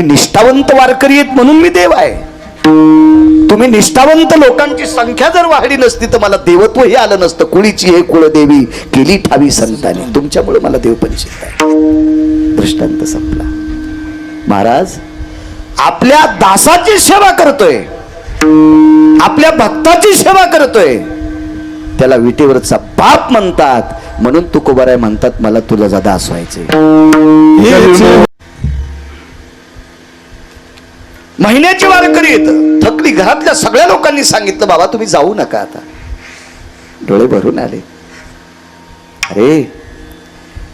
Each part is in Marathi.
तुम्ही निष्ठावंत वारकरी आहेत म्हणून मी देव आहे. तुम्ही निष्ठावंत लोकांची संख्या जर वाढली नसती तर मला देवत्व हे आलं नसतं. कुळीची हे कुळदेवी केली ठावी संतांनी, तुमच्यामुळे मला देव पंचित आहे. दृष्टांत संपला. महाराज आपल्या दासाची सेवा करतोय, आपल्या भक्ताची सेवा करतोय, त्याला विटेवरचा बाप म्हणतात. म्हणून तुकोबाराय म्हणतात मला तुझा दास व्हायचे. महिन्याची वारकरी येत थकली. घरातल्या सगळ्या लोकांनी सांगितलं बाबा तुम्ही जाऊ नका आता. डोळे भरून आले. अरे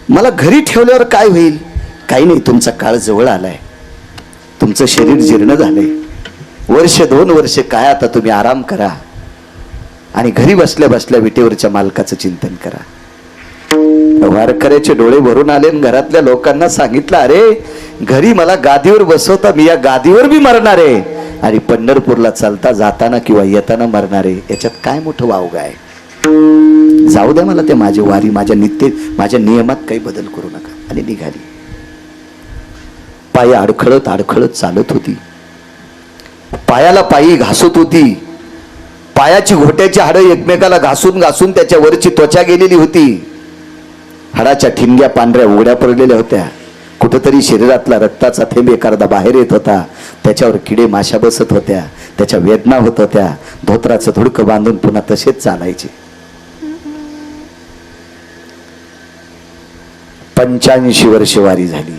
मला घरी ठेवल्यावर काय होईल? काही नाही, तुमचा काळ जवळ आलाय, तुमचं शरीर जीर्ण झालंय, वर्ष 2 वर्ष काय आता तुम्ही आराम करा आणि घरी बसल्या बसल्या विटेवरच्या मालकाचं चिंतन करा. वारकऱ्याचे डोळे भरून आले. घरातल्या लोकांना सांगितलं अरे घरी मला गादीवर बसवता, मी या गादीवर बी मरणार आहे आणि पंढरपूरला चालता जाताना किंवा येताना मरणार आहे. याच्यात काय मोठं वावग आहे? जाऊ द्या मला ते माझी वारी, माझ्या नियमात काही बदल करू नका. आणि निघाली. पायी अडखळत अडखळत चालत होती. पायाला पायी घासत होती. पायाची घोट्याची हाडं एकमेकाला घासून घासून त्याच्या वरची त्वचा गेलेली होती. हाडाच्या ठिणग्या पांढऱ्या उघड्या पडलेल्या होत्या. कुठंतरी शरीरातला रक्ताचा थेंब एखादा बाहेर येत होता. त्याच्यावर किडे माशा बसत होत्या. त्याच्या वेदना होत होत्या. धोत्राचं धुडकं बांधून पुन्हा तसेच चालायचे. 85 वर्ष वारी झाली.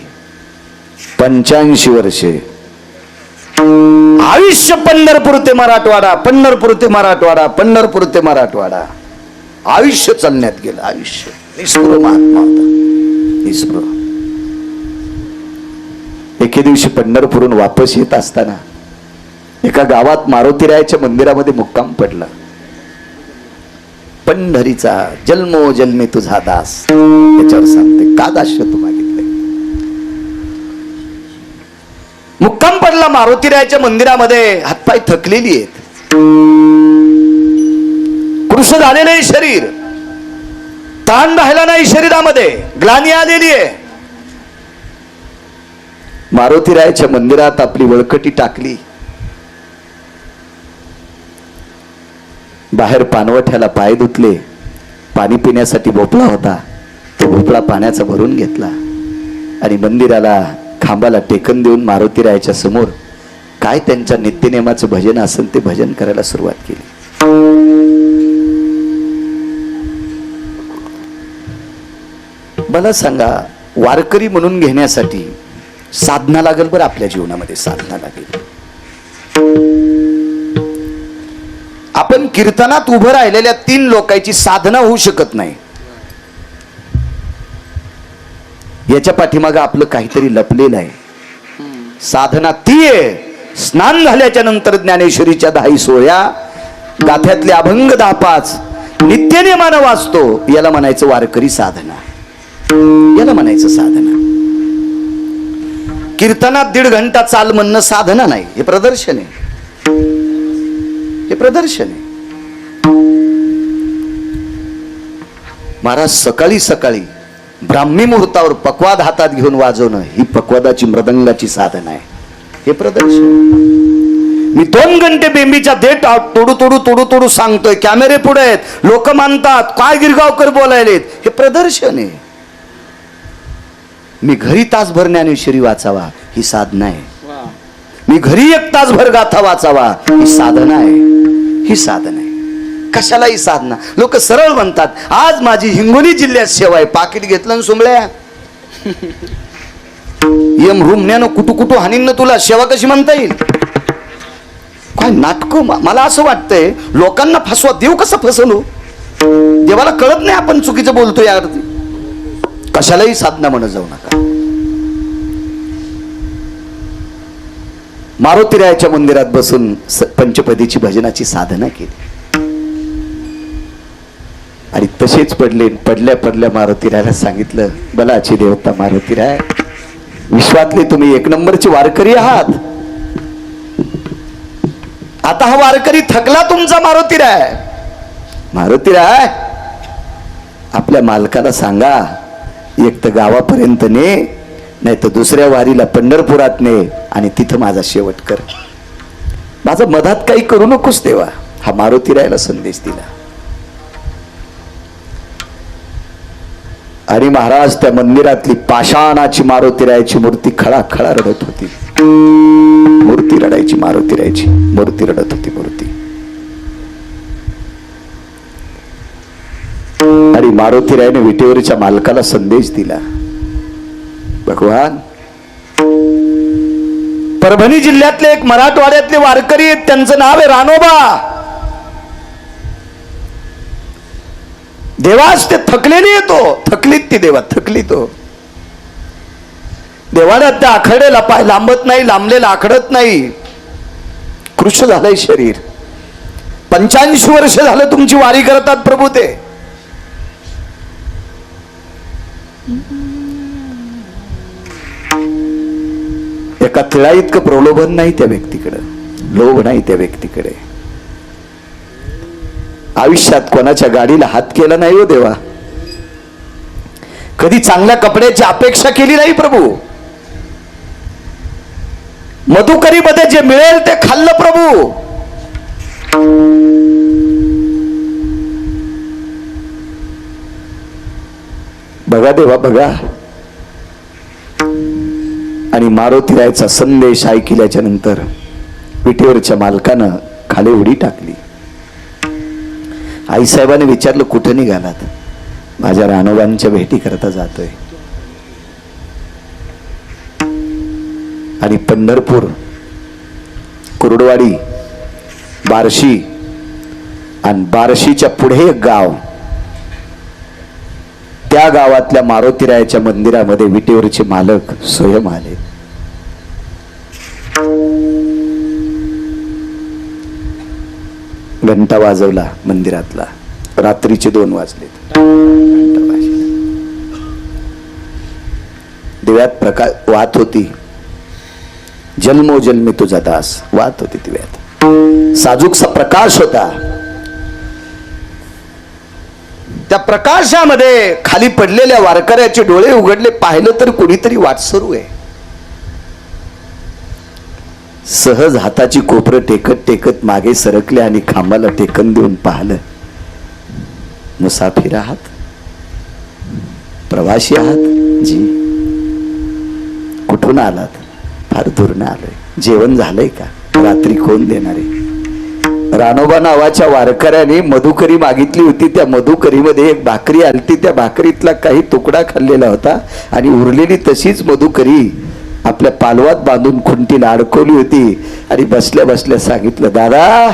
85 वर्षे आयुष्य पंढरपूर ते मराठवाडा, पंढरपूर ते मराठवाडा, पंढरपूर ते मराठवाडा आयुष्य चालण्यात गेलं. आयुष्य निस्पृह महात्मा होता, निस्पृह. एके दिवशी पंढरपूरून वापस येत असताना एका गावात मारुतीरायाच्या मंदिरामध्ये मुक्काम पडला. पंढरीचा जन्मोजन्मी तुझा दास. त्याच्यावर सांगते का दास्य तू मागितलंय. मुक्काम पडला मारुतीरायाच्या मंदिरामध्ये. हातपाय थकलेली आहेत, कृश झालेलं आहे शरीर, ताण राहिला नाही शरीरामध्ये, ग्लानी आलेली आहे. मारुतीरायाच्या मंदिरात आपली वळकटी टाकली. बाहेर पानवठ्याला पाय धुतले. पाणी पिण्यासाठी भोपळा होता, तो भोपळा पाण्याचा भरून घेतला आणि मंदिराला खांबाला टेकन देऊन मारुतीरायाच्या समोर काय त्यांच्या नित्यनेमाचं भजन असेल ते भजन करायला सुरुवात केली. मला सांगा वारकरी म्हणून घेण्यासाठी साधना लागेल बरं. आपल्या जीवनामध्ये साधना लागेल. आपण कीर्तनात उभं राहिलेल्या 3 लोकांची साधना होऊ शकत नाही. याच्या पाठीमागं आपलं काहीतरी लपलेलं आहे. साधना ती आहे, स्नान झाल्याच्या नंतर ज्ञानेश्वरीच्या 10 सोहळ्या, गाथ्यातले अभंग 10-5 नित्यनेमानं वाचतो, याला म्हणायचं वारकरी साधना. याला म्हणायचं साधना. कीर्तनात 1.5 घंटा चाल म्हणणं साधना नाही, हे प्रदर्शन आहे. हे प्रदर्शन आहे. महाराज सकाळी सकाळी ब्राह्मी मुहूर्तावर पक्वाद हातात घेऊन वाजवणं ही पक्वादाची मृदंगाची साधना आहे. हे प्रदर्शन. मी 2 घंटे बेंबीच्या देठ तोडू तोडू तोडू तोडू सांगतोय, कॅमेरे पुढे आहेत, लोक मानतात काय गिरगावकर बोलायलेत, हे प्रदर्शन आहे. मी घरी तासभर ज्ञानेश्वरी वाचावा ही साधना आहे. मी घरी 1 तासभर गाथा वाचावा ही साधना आहे. ही साधना आहे. कशालाही साधना. लोक सरळ म्हणतात आज माझी हिंगोली जिल्ह्यात सेवा आहे. पाकिट घेतलं ना सुंबळ्या, यम रुमण्यानं कुटू कुटू हानीन तुला सेवा कशी म्हणता येईल? काय नाटक. मला असं वाटतंय लोकांना फसवा. देव कसं फसवलो? देवाला कळत नाही आपण चुकीचं बोलतोय. यार कशालाही साधना म्हणत जाऊ नका. मारुतीरायाच्या मंदिरात बसून पंचपदीची भजनाची साधना केली आणि तसेच पडल्या पडल्या मारुतीरायाला सांगितलं, बलाची देवता मारुतीराय, विश्वातले तुम्ही 1 नंबरचे वारकरी आहात. आता हा वारकरी थकला तुमचा मारुतीराय. मारुतीराय आपल्या मालकाला सांगा एक तर गावापर्यंत ने, नाही तर दुसऱ्या वारीला पंढरपुरात ने आणि तिथं माझा शेवट कर. माझा मधात काही करू नकोस देवा. हा मारुतीरायाला संदेश दिला. आणि महाराज त्या मंदिरातली पाषाणाची मारुतीरायाची मूर्ती खळाखळा रडत होती. मूर्ती रडायची, मारुतीरायाची मूर्ती रडत होती. मूर्ती आणि मारुतीरायाने विटेवरच्या मालकाला संदेश दिला. भगवान, परभणी जिल्ह्यातले एक मराठवाड्यातले वारकरी आहेत, त्यांचं नाव आहे रानोबा. देवास ते थकलेली येतो, थकलीत ती देवा, थकली तो. देवाला त्या आखडेला पाय लांबत नाही, लांबलेला आखडत नाही. कृष्ण झालंय शरीर. 85 वर्ष झालं तुमची वारी करतात प्रभू. ते एका तिळा इतकं प्रलोभन नाही त्या व्यक्तीकडे, लोभ नाही त्या व्यक्तीकडे. आयुष्यात कोणाच्या गाडीला हात केला नाही हो देवा. कधी चांगल्या कपड्याची अपेक्षा केली नाही प्रभू. मधुकरी मध्ये जे मिळेल ते खाल्लं प्रभू. बघा देवा बघा. आणि मारुतीरायाचा संदेश ऐकल्याच्या नंतर विटेवरच्या मालकानं खाली उडी टाकली. आईसाहेबांनी विचारलं, कुठं निघालात? माझ्या रानोबांच्या भेटी करता जातोय. आणि पंढरपूर, कुर्डवाडी, बार्शी आणि बार्शीच्या पुढे एक गाव, त्या गावातल्या मारुतीरायाच्या मंदिरामध्ये विटेवरचे मालक स्वयं आले. घंटा वाजवला मंदिरातला. रात्रीचे 2 वाजले. दिव्यात प्रकाश वात होती. जन्मोजन्मी तुझा दास वात होती दिव्यात. साजूकसा प्रकाश होता. त्या प्रकाशामध्ये खाली पडलेल्या वारकऱ्याचे डोळे उघडले. पाहिलं तर कुणीतरी वाटसरू आहे. सहज हाताची कोपरं टेकत टेकत मागे सरकले आणि खांबाला टेकन देऊन पाहिलं. मुसाफिर आहात? प्रवासी आहात? जी. कुठून आलात? फार दूरनं आलोय. जेवण झालंय का? रात्री कोण देणारे? रानोबा नावाच्या वारकऱ्याने मधुकरी मागितली होती. त्या मधुकरीमध्ये एक भाकरी आलती. त्या भाकरीतला काही तुकडा खाल्लेला होता आणि उरलेली तशीच मधुकरी आपल्या पालवात बांधून खुंटीला अडकवली होती. आणि बसल्या बसल्या सांगितलं, दादा,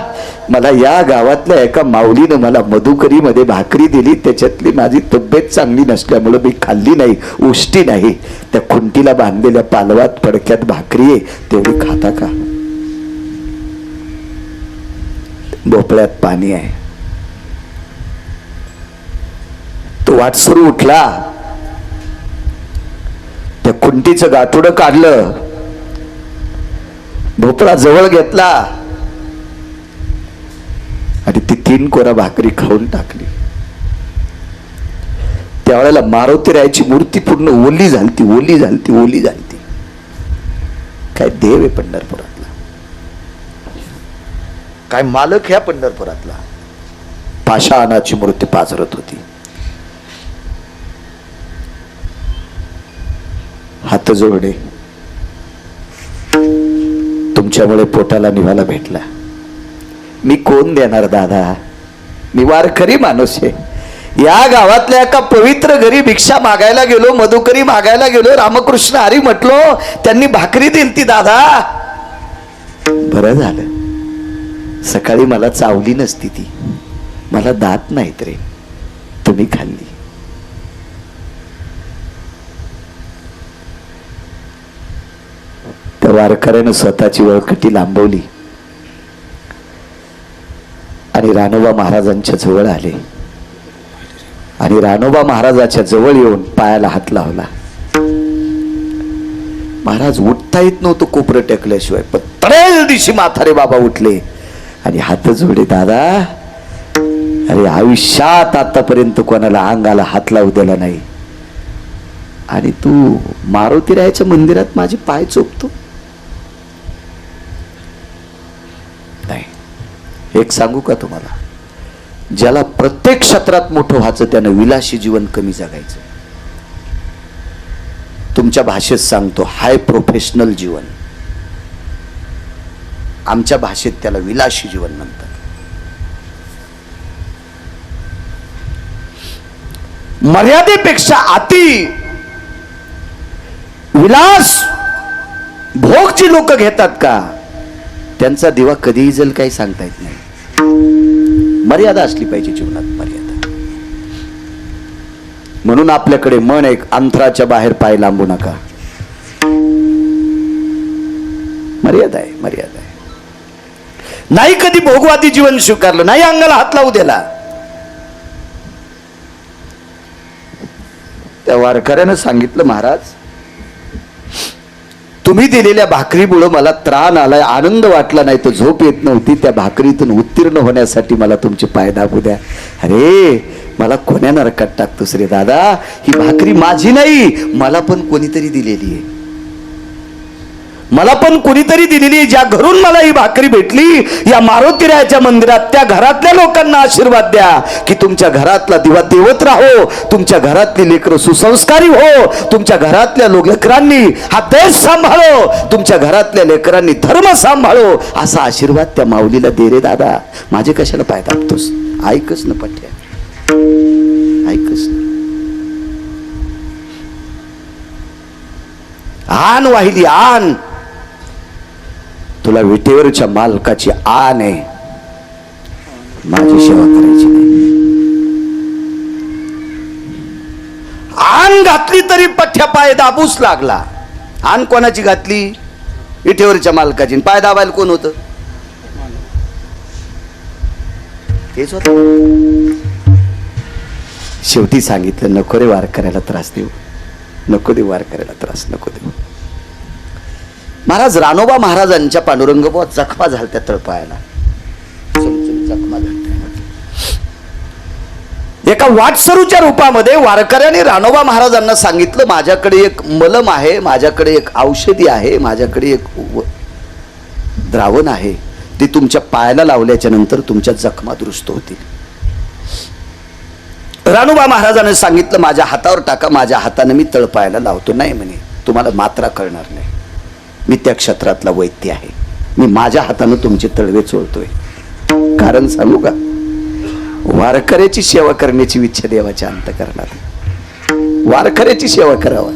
मला या गावातल्या एका माऊलीनं मला मधुकरीमध्ये भाकरी दिली. त्याच्यातली माझी तब्येत चांगली नसल्यामुळे मी खाल्ली नाही, उष्टी नाही. त्या खुंटीला बांधलेल्या पालवात फडक्यात भाकरी आहे, तेवढी खाता का? भोपळ्यात पाणी आहे. तो वाटसरू उठला. त्या खुंटीचं गाठोडं काढलं, भोपळा जवळ घेतला आणि ती 3 कोरा भाकरी खाऊन टाकली. त्यावेळेला मारुतीरायाची मूर्ती पूर्ण ओली झालती, ओली झालती, ओली झालती. काय देव आहे पंढरपुरातला, काय मालक ह्या पंढरपुरातला. पाषाणाची मूर्ती पाझरत होती. हात जोडे, तुमच्यामुळे पोटाला निवाला भेटला. मी कोण देणार दादा? मी वारकरी माणूस आहे. या गावातल्या एका पवित्र घरी भिक्षा मागायला गेलो, मधुकरी मागायला गेलो, रामकृष्ण हरी म्हटलो, त्यांनी भाकरी दिलती दादा. बरं झालं, सकाळी मला चावली नसती ती. मला दात नाहीत रे, तुम्ही खाल्ली. त्या वारकऱ्यानं स्वतःची वळकटी लांबवली आणि रानोबा महाराजांच्या जवळ आले. आणि रानोबा महाराजाच्या जवळ येऊन पायाला हात लावला. महाराज उठता येत नव्हतं कोपरं टेकल्याशिवाय, पण तळेल दिशी म्हातारे बाबा उठले आणि हात जोडे. दादा, अरे आयुष्यात आतापर्यंत कोणाला अंगाला हात लावू दिला नाही. आणि तू मारुतीरायाच्या मंदिरात माझे पाय चोपतो? नाही. एक सांगू का तुम्हाला, ज्याला प्रत्येक क्षेत्रात मोठं व्हायचं त्यानं विलासी जीवन कमी जगायचं. तुमच्या भाषेत सांगतो, हाय प्रोफेशनल जीवन. आमच्या भाषेत त्याला विलासी जीवन म्हणतात. मर्यादेपेक्षा अति विलास भोग जी लोक घेतात का, त्यांचा दिवा कधीही जल काही सांगता येत नाही. मर्यादा असली पाहिजे जीवनात, मर्यादा. म्हणून आपल्याकडे मन एक, अंतराच्या बाहेर पाय लांबू नका. मर्यादा आहे, मर्यादा आहे. नाही कधी भोगवादी जीवन स्वीकारलं, नाही अंगाला हात लावू दिला. त्या वारकऱ्यानं सांगितलं, महाराज तुम्ही दिलेल्या भाकरीमुळे मला त्राण आलाय, आनंद वाटला नाही तर झोप येत नव्हती. त्या भाकरीतून उत्तीर्ण होण्यासाठी मला तुमचे पाय दाबू द्या. अरे मला कोण्या नरकात टाकतोस रे दादा, ही भाकरी माझी नाही, मला पण कोणीतरी दिलेली आहे. मला पण कोणीतरी दिलेली आहे. ज्या घरून मला ही भाकरी भेटली, या मारुतीरायाच्या मंदिरात त्या घरातल्या लोकांना आशीर्वाद द्या की तुमच्या घरातला दिवा तेवत राहो, तुमच्या घरातली लेकरं सुसंस्कारी हो, तुमच्या घरातल्या लेकरांनी हा देश सांभाळो, तुमच्या घरातल्या लेकरांनी धर्म सांभाळो, असा आशीर्वाद त्या माऊलीला दे रे दादा. माझे कशाला पाय दाबतोस? ऐकच ना पठ्या, ऐकच ना. आण वाहिली आण, तुला विटेवरच्या मालकाची आण आहे, माझी सेवा करायची नाही. आण घातली तरी पठ्या पाय दाबूच लागला. आण कोणाची घातली? विटेवरच्या मालकाची. पाय दाबायला कोण होतं? तेच होत. शेवटी सांगितलं, नको रे वार करायला त्रास देऊ, नको देऊ वार करायला त्रास, नको देऊ. महाराज रानोबा महाराजांच्या पांडुरंग बुवा जखमा झालत्या तळपायाला, जखमा झालत्या. एका वाटसरूच्या रूपामध्ये वारकऱ्याने रानोबा महाराजांना सांगितलं, माझ्याकडे एक मलम आहे, माझ्याकडे एक औषधी आहे, माझ्याकडे एक द्रावण आहे, ते तुमच्या पायाला लावल्याच्या नंतर तुमच्या जखमा दुरुस्त होतील. रानोबा महाराजांनी सांगितलं, माझ्या हातावर टाका, माझ्या हाताने मी तळपायाला लावतो. नाही म्हणे, तुम्हाला मात्रा कळणार नाही, मी त्या क्षेत्रातला वैद्य आहे, मी माझ्या हाताने तुमचे तळवे चोळतोय. कारण सांगू का, वारकऱ्याची सेवा करण्याची इच्छा देवाच्या अंतःकरणात. वारकऱ्याची सेवा करावा,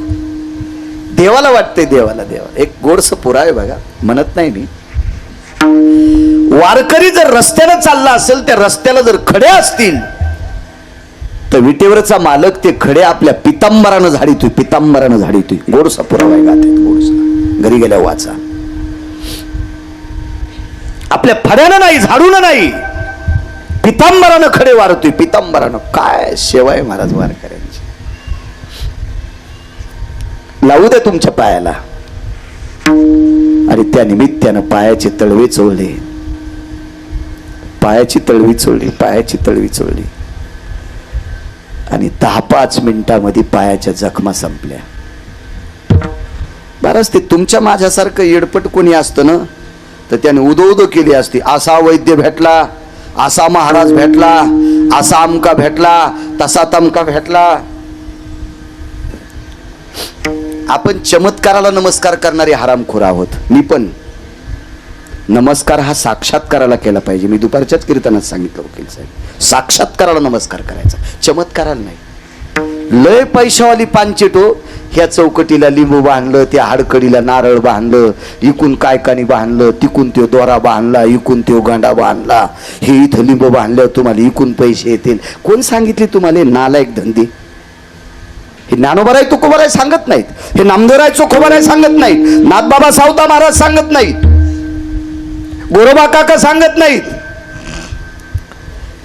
देवाला वाटतंय, देवाला. एक गोडस पुरावे बघा, म्हणत नाही मी. वारकरी जर रस्त्यानं चालला असेल, त्या रस्त्याला जर खडे असतील तर विटेवरचा मालक ते खडे आपल्या पितांबरानं झाडीतोय, पितांबरानं झाडीतोय. गोडसा पुरावा आहे, गात गोडसा, घरी गेल्या वाचा. आपल्या फड्यानं नाही, झाडून नाही, पितांबरानं खडे वारतोय, पितांबरानं. काय सेवा आहे महाराज वारकऱ्यांची. लावू द्या तुमच्या पायाला. आणि त्या निमित्तानं पायाचे तळवे चोळले, पायाची तळवी चोळली, पायाची तळवी चोळली. आणि 10-5 मिनिटांमध्ये पायाच्या जखमा संपल्या. बरंच ते तुमच्या माझ्यासारखं येडपट कोणी असतं ना, तर त्याने उदो केली असती. असा वैद्य भेटला, असा महाराज भेटला, असा अमका भेटला, तसा तमका भेटला. आपण चमत्काराला नमस्कार करणारे हरामखोर आहोत. मी पण नमस्कार हा साक्षात्काराला केला पाहिजे. मी दुपारच्याच कीर्तनात सांगितलं वकील साहेब, साक्षात्काराला नमस्कार करायचा, चमत्काराला नाही. लय पैशावाली पानचेटो ह्या चौकटीला लिंबू बांधलं, त्या हाडकडीला नारळ बांधलं, इकून कायकानी बांधलं, तिकून तो दोरा बांधला, इकून तो गांडा बांधला, हे इथं लिंबू बांधल्यावर तुम्हाला इकून पैसे येतील. कोण सांगितले तुम्हाला नालायक धंदे? हे ज्ञानोबराय तुकोबराय सांगत नाहीत, हे नामदेवराय चोखोबराय सांगत नाहीत, नाथबाबा सावता महाराज सांगत नाहीत, गोरोबा काका सांगत नाहीत.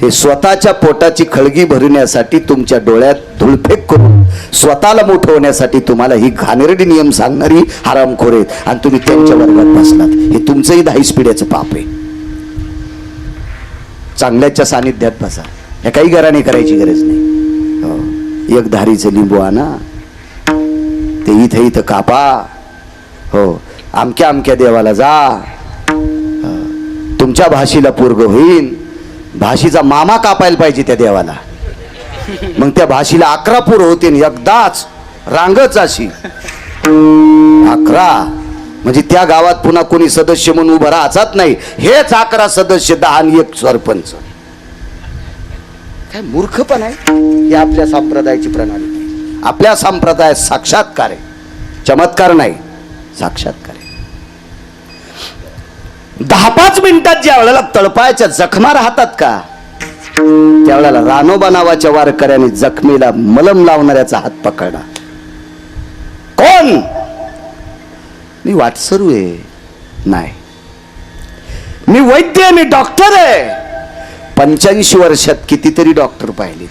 हे स्वतःच्या पोटाची खळगी भरण्यासाठी, तुमच्या डोळ्यात धुळफेक करून स्वतःला मोठं होण्यासाठी तुम्हाला ही घाणेरडी नियम सांगणारी हरामखोर आहेत. आणि तुम्ही त्यांच्या वर्गात बसलात. हे तुमचंही 10 पिढ्याचं पाप आहे. चांगल्याच्या सानिध्यात बसा. हे काही घराने करायची गरज नाही. एक धारीचं लिंबू आणा, ते इथे इथं कापा, हो अमक्या अमक्या देवाला जा, तुमच्या भाषीला पोरग होईल, भाषीचा मामा कापायला पाहिजे त्या देवाला, मग त्या भाषीला 11 पोर होतील एकदाच, रांगच अशी 11, म्हणजे त्या गावात पुन्हा कोणी सदस्य म्हणून उभं राहत नाही, हेच 11 सदस्य 10 आणि 1 सरपंच. काय मूर्खपण आहे ही आपल्या संप्रदायाची प्रणाली. आपल्या संप्रदायात साक्षात्कार आहे, चमत्कार नाही, साक्षात्कार आहे. 10-5 मिनिटात ज्या वेळेला तळपायाच्या जखमा राहतात का, त्यावेळेला रानोबा नावाच्या वारकऱ्याने जखमीला मलम लावणाऱ्याचा हात पकडला. कोण? मी वाटसरू आहे, नाही मी वैद्य आहे, मी डॉक्टर आहे. 85 वर्षात कितीतरी डॉक्टर पाहिलेत,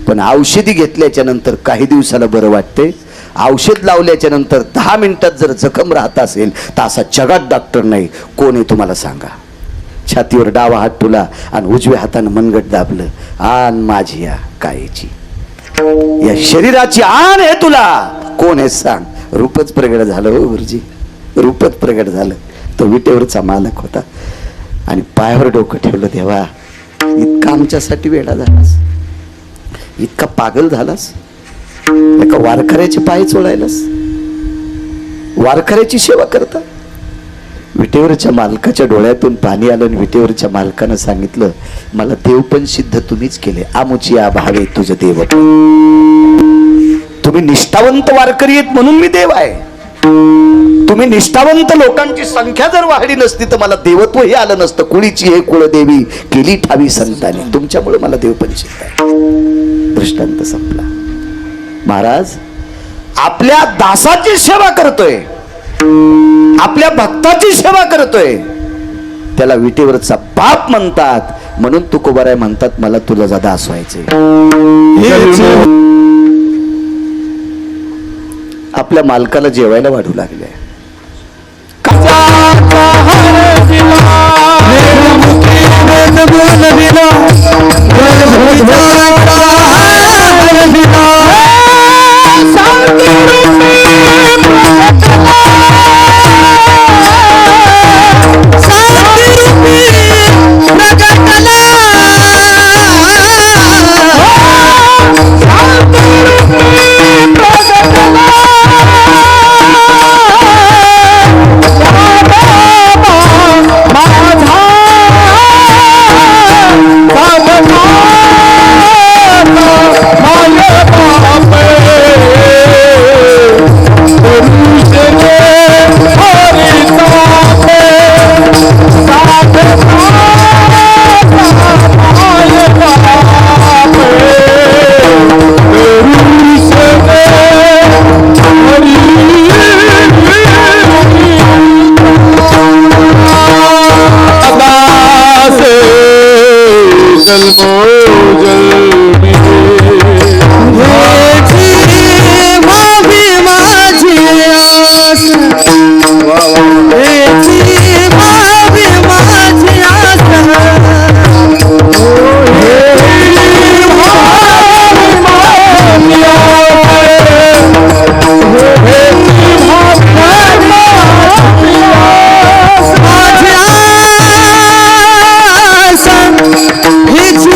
पण औषधी घेतल्याच्या नंतर काही दिवसाला बरं वाटते. औषध लावल्याच्या नंतर 10 मिनिटात जर जखम राहत असेल तर असा जगात डॉक्टर नाही. कोण आहे तुम्हाला सांगा? छातीवर डावा हात ठेवला आणि उजव्या हातानं मनगट दाबलं, आण माझी या कायेची, या शरीराची आण आहे तुला. कोण आहे सांग? रूपच प्रगट झालं. हो गुरुजी, रूपच प्रगट झालं. तो विटेवरचा मालक होता आणि पायावर डोकं ठेवलं. देवा, इतका आमच्यासाठी वेडा झालास, इतका पागल झालास, एका वारकऱ्याचे पाय चोळायलास, वारकऱ्याची सेवा करता. विटेवरच्या मालकाच्या डोळ्यातून पाणी आलं आणि विटेवरच्या मालकानं सांगितलं, मला देव पण सिद्ध तुम्हीच केले, आमुची या भावे तुझं देव. तुम्ही निष्ठावंत वारकरी आहेत म्हणून मी देव आहे. तुम्ही निष्ठावंत लोकांची संख्या जर वाढली नसती तर मला देवत्वही आलं नसतं. कुळीची हे कुळदेवी केली ठावी संतांनी, तुमच्यामुळे मला देव पण सिद्ध आहे. दृष्टांत संपला. महाराज आपल्या दासाची सेवा करतोय, आपल्या भक्ताची सेवा करतोय, त्याला विटेवरचा बाप म्हणतात. म्हणून तुकोबाराय म्हणतात, मला तुझा दास व्हायचंय. आपल्या मालकाला जेवायला वाढू लागले. It's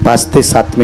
5 ते 7 मिनिट